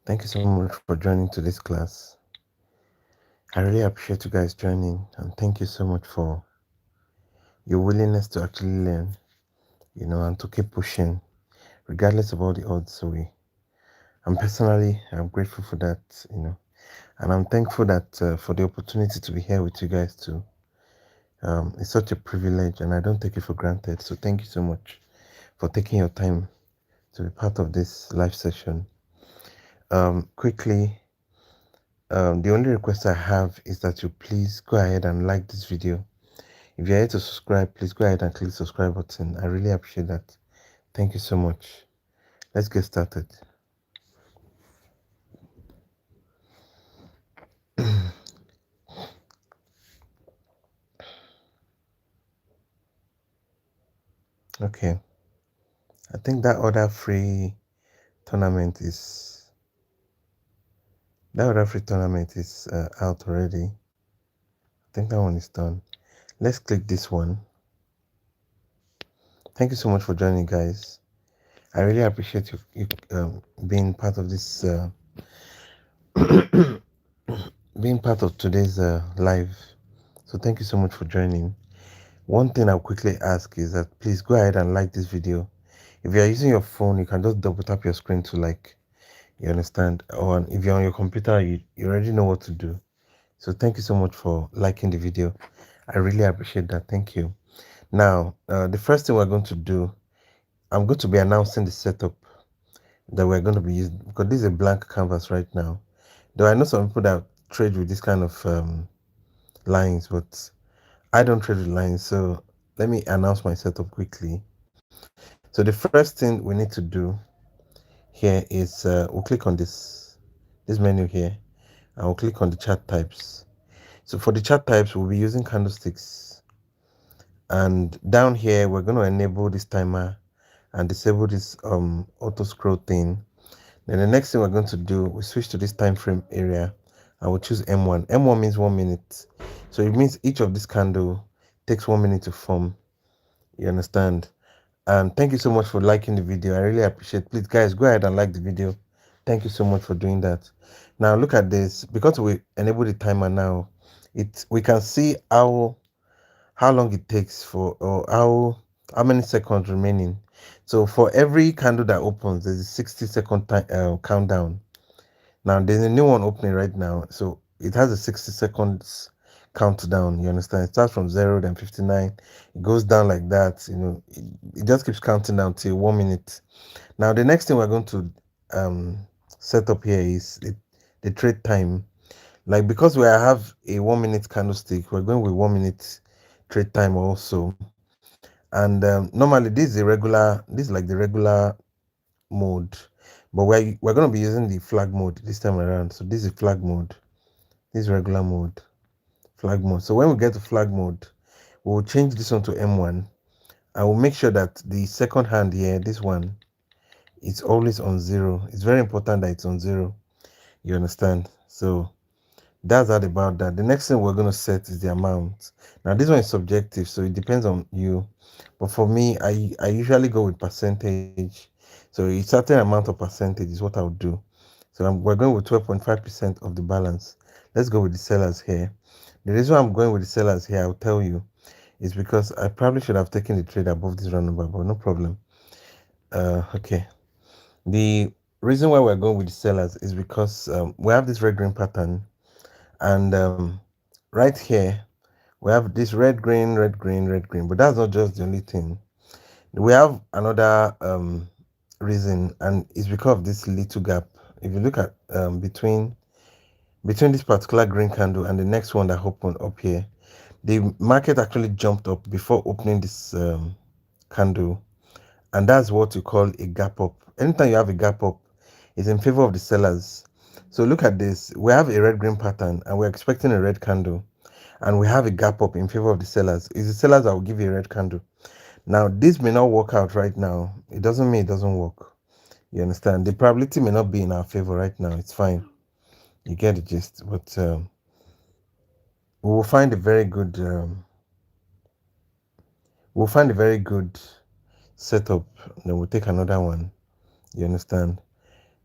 Thank you so much for joining today's class. I really appreciate you guys joining and thank you so much for your willingness to actually learn, and to keep pushing regardless of all the odds. I'm grateful for that, and I'm thankful that for the opportunity to be here with you guys too. It's such a privilege and I don't take it for granted. So thank you so much for taking your time to be part of this live session. Quickly, the only request I have is that you please go ahead and like this video. If you're here to subscribe, please go ahead and click the subscribe button. I really appreciate that. Thank you so much. Let's get started. Okay. I think tournament is that other free tournament is out already. I think that one is done. Let's click this one. Thank you so much for joining, guys. I really appreciate you being part of this being part of today's live. So thank you so much for joining. One thing I'll quickly ask is that please go ahead and like this video. If you're using your phone, you can just double tap your screen to like, you understand? Or if you're on your computer, you already know what to do. So thank you so much for liking the video. I really appreciate that. Thank you. Now, the first thing we're going to do, I'm going to be announcing the setup that we're going to be using because this is a blank canvas right now. Though I know some people that trade with this kind of lines, but I don't trade with lines. So let me announce my setup quickly. So the first thing we need to do here is we'll click on this menu here and we'll click on the chart types. So for the chart types, we'll be using candlesticks. And down here, we're going to enable this timer and disable this auto scroll thing. Then the next thing we're going to do, we switch to this time frame area and we'll choose M1. M1 means 1 minute. So it means each of this candle takes 1 minute to form. You understand? And thank you so much for liking the video. I really appreciate it. Please, guys, go ahead and like the video. Thank you so much for doing that. Now look at this. Because we enable the timer now, we can see how long it takes for, or how many seconds remaining. So for every candle that opens, there's a 60-second time countdown. Now there's a new one opening right now, so it has a 60 seconds countdown. You understand? It starts from 0, then 59. It goes down like that. It just keeps counting down till 1 minute. Now the next thing we're going to set up here is the trade time. Like, because we have a 1 minute candlestick, we're going with 1 minute trade time also. And normally this is like the regular mode, but we're going to be using the flag mode this time around. So this is flag mode, this is regular mode, flag mode. So when we get to flag mode, we'll change this one to M1. I will make sure that the second hand here, this one, is always on 0. It's very important that it's on 0. You understand? So that's that about that. The next thing we're going to set is the amount. Now this one is subjective, so it depends on you. But for me, I usually go with percentage. So a certain amount of percentage is what I would do. So we're going with 12.5% of the balance. Let's go with the sellers here. The reason I'm going with the sellers here, I'll tell you, is because I probably should have taken the trade above this round number, but no problem. Okay. The reason why we're going with the sellers is because we have this red green pattern, and right here we have this red green, red green, red green. But that's not just the only thing. We have another reason, and it's because of this little gap. If you look at between this particular green candle and the next one that opened up here, the market actually jumped up before opening this candle, and that's what you call a gap up. Anytime you have a gap up, it's in favor of the sellers. So look at this. We have a red green pattern and we're expecting a red candle, and we have a gap up in favor of the sellers. It's the sellers that will give you a red candle. Now this may not work out right now. It doesn't mean it doesn't work. You understand? The probability may not be in our favor right now. It's fine. You get the gist. But we will find a very good we'll find a very good setup. Then we'll take another one. You understand?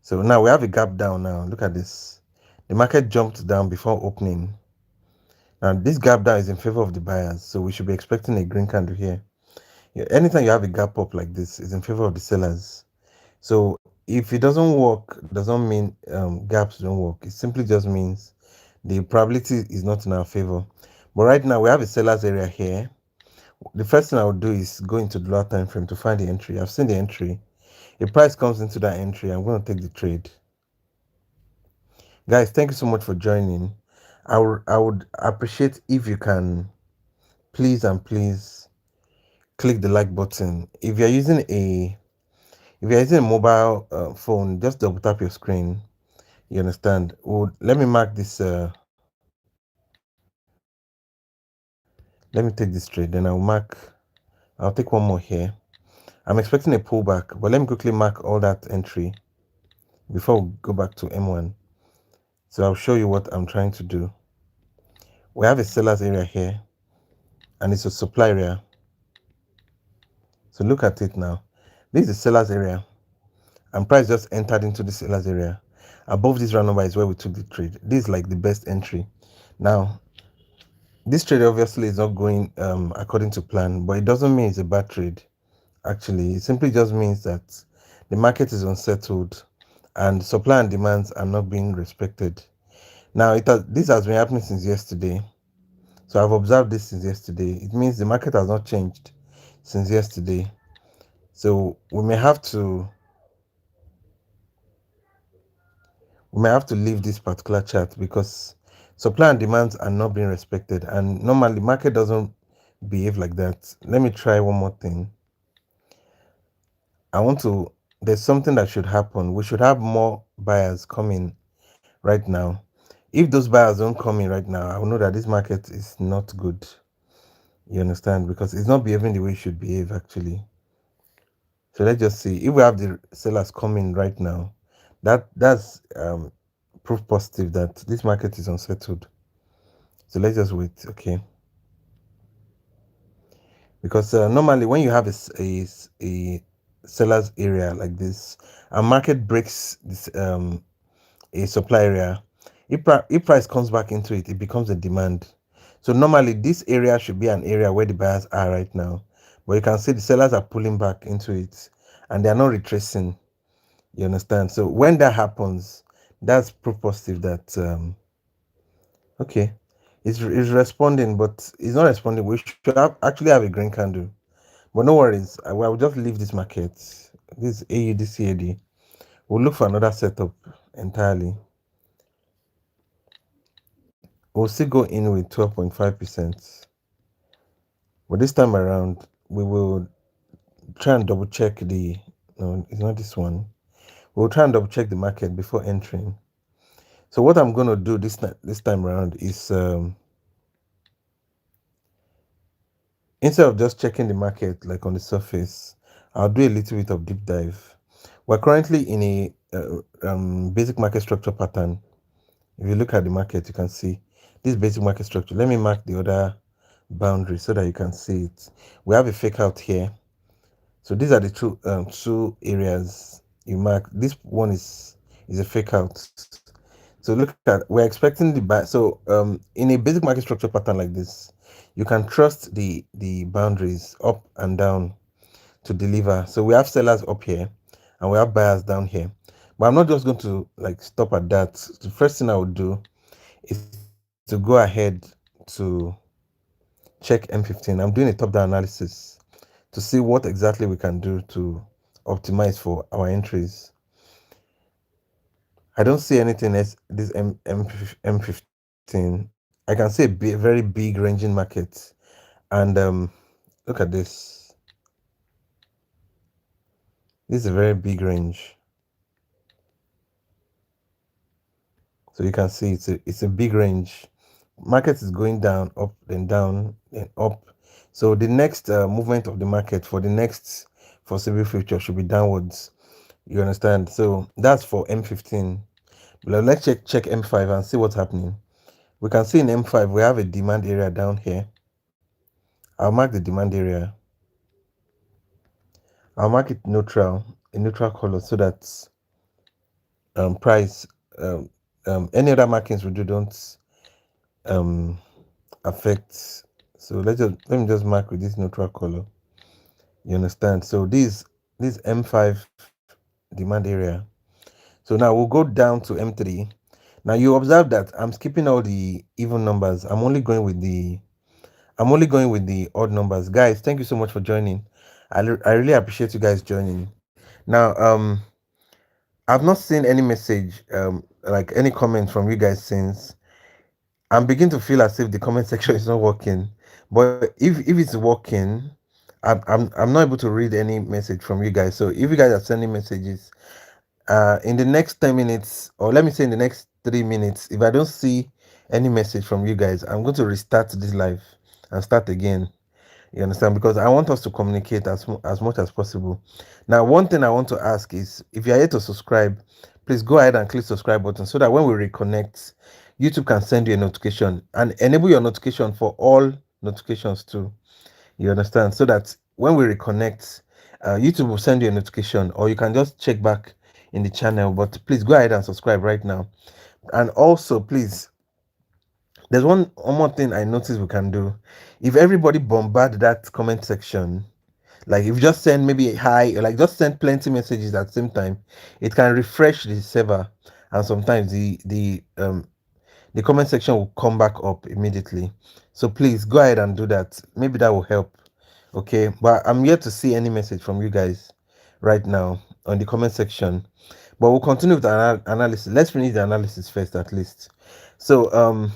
So now we have a gap down now. Look at this. The market jumped down before opening. Now this gap down is in favor of the buyers. So we should be expecting a green candle here. Yeah, anytime you have a gap up like this, it's in favor of the sellers. So if it doesn't work, doesn't mean gaps don't work. It simply just means the probability is not in our favor. But right now we have a sellers area here. The first thing I would do is go into the lower time frame to find the entry. I've seen the entry. If price comes into that entry, I'm going to take the trade. Guys, thank you so much for joining. I would appreciate if you can please and please click the like button. If you're using a mobile phone, just double tap your screen. You understand? Let me mark this. Let me take this trade. Then I'll take one more here. I'm expecting a pullback, but let me quickly mark all that entry before we go back to M1. So I'll show you what I'm trying to do. We have a seller's area here, and it's a supply area. So look at it now. This is the seller's area, and price just entered into the seller's area. Above this round number is where we took the trade. This is like the best entry. Now, this trade obviously is not going according to plan, but it doesn't mean it's a bad trade. Actually, it simply just means that the market is unsettled and supply and demands are not being respected. Now, this has been happening since yesterday. So I've observed this since yesterday. It means the market has not changed since yesterday. So we may have to leave this particular chart because supply and demands are not being respected, and normally market doesn't behave like that. Let me try one more thing. There's something that should happen. We should have more buyers coming right now. If those buyers don't come in right now, I will know that this market is not good. You understand? Because it's not behaving the way it should behave actually. So let's just see. If we have the sellers coming right now, that's proof positive that this market is unsettled. So let's just wait, okay? Because normally when you have a seller's area like this, a market breaks this a supply area, if price comes back into it, it becomes a demand. So normally this area should be an area where the buyers are right now, but you can see the sellers are pulling back into it and they are not retracing. You understand? So when that happens, that's proof positive that okay, it's responding, but it's not responding. We should actually have a green candle, but no worries. I will just leave this market. This AUDCAD. We'll look for another setup entirely. We'll still go in with 12.5%. But this time around, we will try and double check no, it's not this one. We'll try and double check the market before entering. So what I'm going to do this time around is instead of just checking the market like on the surface, I'll do a little bit of deep dive. We're currently in a basic market structure pattern. If you look at the market, you can see this basic market structure. Let me mark the other boundary so that you can see it. We have a fake out here. So these are the two areas you mark. This one is a fake out. So look at, we're expecting the buy. So in a basic market structure pattern like this, you can trust the boundaries up and down to deliver. So we have sellers up here and we have buyers down here. But I'm not just going to like stop at that. The first thing I would do is to go ahead to check M15. I'm doing a top-down analysis to see what exactly we can do to optimize for our entries. I don't see anything as this M15. I can see a very big ranging market, and look at this. This is a very big range. So you can see it's a big range. Market is going down, up, then up. So the next movement of the market for the next foreseeable future should be downwards. You understand? So that's for M15. But let's check M5 and see what's happening. We can see in M5 we have a demand area down here. I'll mark the demand area. I'll mark it neutral, a neutral color, so that price, um, any other markings we do don't um affect. So let me just mark with this neutral color. You understand? So this M5 demand area. So now we'll go down to M3. Now you observe that I'm skipping all the even numbers. I'm only going with the odd numbers. Guys, thank you so much for joining. I really appreciate you guys joining. Now, I've not seen any message, like any comment from you guys since. I'm beginning to feel as if the comment section is not working. But if it's working, I'm not able to read any message from you guys. So if you guys are sending messages, in the next 10 minutes, or let me say in the next 3 minutes, if I don't see any message from you guys, I'm going to restart this live and start again. You understand? Because I want us to communicate as much as possible. Now, one thing I want to ask is, if you are here to subscribe, please go ahead and click subscribe button so that when we reconnect, YouTube can send you a notification and enable your notification for all notifications too. You understand? So that when we reconnect, YouTube will send you a notification, or you can just check back in the channel. But please go ahead and subscribe right now. And also, please, there's one more thing I noticed we can do. If everybody bombard that comment section, like if you just send maybe a hi, or like just send plenty messages at the same time, it can refresh the server, and sometimes the comment section will come back up immediately. So please go ahead and do that. Maybe that will help. Okay, but I'm yet to see any message from you guys right now on the comment section. But we'll continue with the analysis. Let's finish the analysis first, at least. So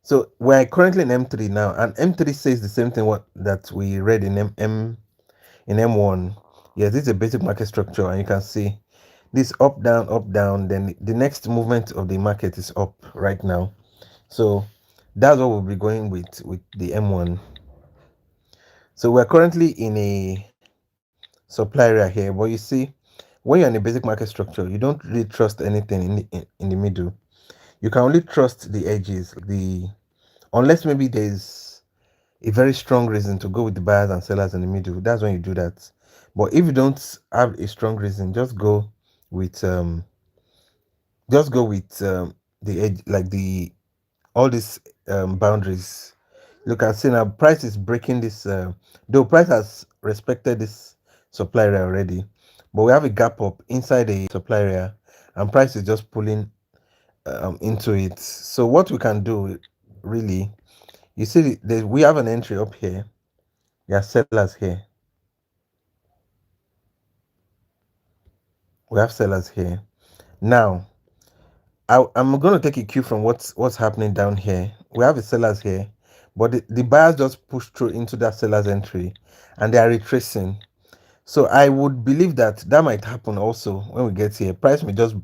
so we're currently in M3 now, and M3 says the same thing what that we read in in M1. Yes, this is a basic market structure, and you can see this up down. Then the next movement of the market is up right now. So that's what we'll be going with the M1. So we're currently in a supply area here, but you see, when you're in a basic market structure, you don't really trust anything in the middle. You can only trust the edges, the unless maybe there's a very strong reason to go with the buyers and sellers in the middle. That's when you do that. But if you don't have a strong reason, with just go with the edge, like the all these boundaries. Look, I see now price is breaking this. Though price has respected this supply area already, but we have a gap up inside the supply area, and price is just pulling into it. So what we can do, really, you see, we have an entry up here. There are sellers here. We have sellers here. Now, I'm going to take a cue from what's happening down here. We have the sellers here, but the buyers just push through into that seller's entry, and they are retracing. So I would believe that that might happen also when we get here. Price may just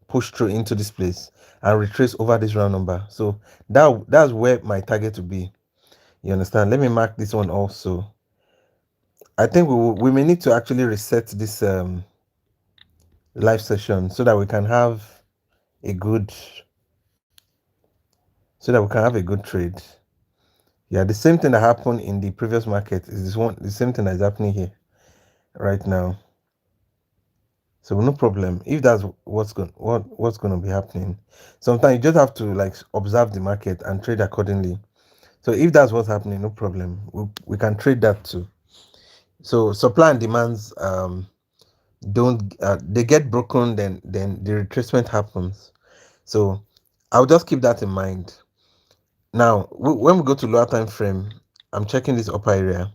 push through into this place and retrace over this round number. So that's where my target will be. You understand? Let me mark this one also. I think we may need to actually reset this live session so that we can have a good trade. Yeah, the same thing that happened in the previous market is the same thing that is happening here right now. So no problem. If that's what's going to be happening, sometimes you just have to like observe the market and trade accordingly. So if that's what's happening, no problem. We can trade that too. So supply and demands don't they get broken, then the retracement happens. So I'll just keep that in mind. Now, when we go to lower time frame, I'm checking this upper area.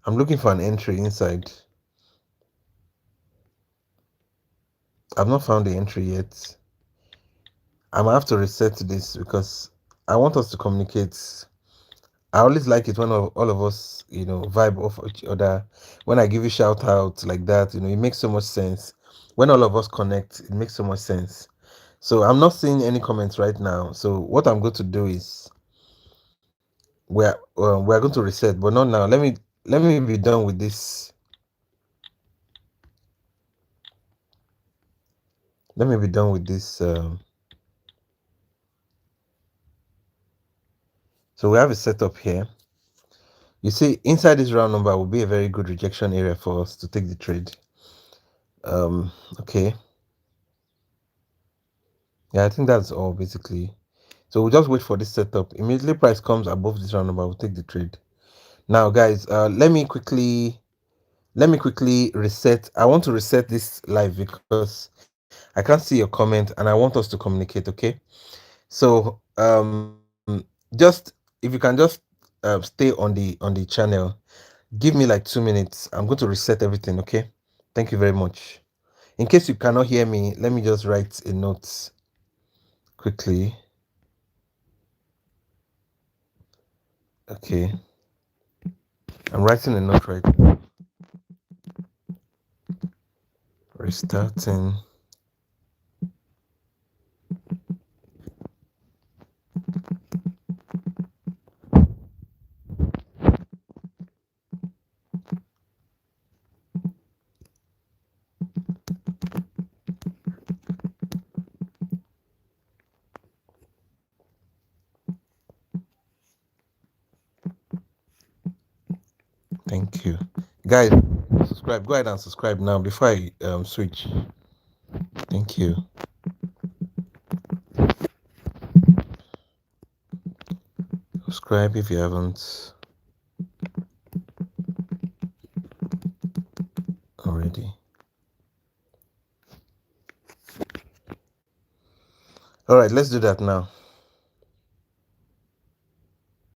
I'm looking for an entry inside. I've not found the entry yet. I'm gonna have to reset this because I want us to communicate. I always like it when all of us, vibe off each other. When I give you shout out like that, it makes so much sense. When all of us connect, it makes so much sense. So I'm not seeing any comments right now. So what I'm going to do is we're going to reset, but not now. Let me be done with this. Let me be done with this. So we have a setup here. You see, inside this round number will be a very good rejection area for us to take the trade. Okay. Yeah, I think that's all basically. So we'll just wait for this setup. Immediately price comes above this round number, we'll take the trade. Now, guys, let me quickly reset. I want to reset this live because I can't see your comment and I want us to communicate. Okay, so just if you can just stay on the channel, give me like 2 minutes. I'm going to reset everything. Okay, thank you very much. In case you cannot hear me, let me just write a note quickly. Okay, I'm writing a note right now. Restarting. Thank you, guys. Subscribe. Go ahead and subscribe now before I switch. Thank you. Subscribe if you haven't already. All right, let's do that now.